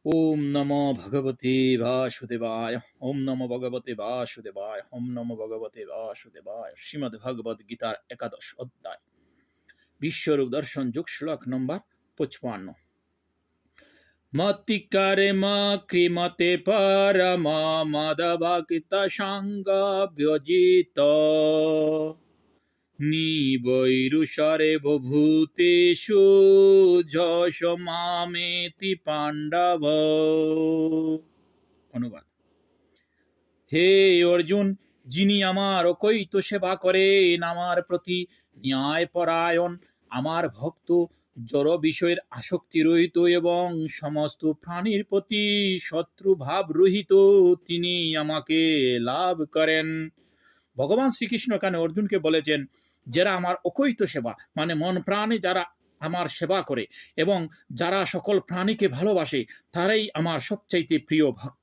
ओम नमो भगवते वासुदेवाय। ओम नमो भगवते वासुदेवाय। ओम नमो भगवते वासुदेवाय। श्रीमद् भगवद गीतार एकादश अध्याय বিশ্বরূপ দর্শন যোগ শ্লোক নম্বর 55। মতিকারে মা কৃমতে পরম মাধবাকিত সাঙ্গ ব্যজিত নিবৈরুষরে বভূতেষু যশ মামেতি পাণ্ডব। অনুবাদ: হে অর্জুন, যিনি আমার অকৈত সেবা করেন, আমার প্রতি ন্যায়পরায়ণ, আমার ভক্ত, জড় বিষয়ের আসক্তি রহিত এবং সমস্ত প্রাণীর প্রতি শত্রুভাব রহিত, তিনি আমাকে লাভ করেন। ভগবান শ্রীকৃষ্ণ এখানে অর্জুনকে বলেছেন, যারা আমার অকৈত সেবা মানে মন প্রাণে যারা আমার সেবা করে এবং যারা সকল প্রাণীকে ভালোবাসে, তারাই আমার সবচাইতে প্রিয় ভক্ত।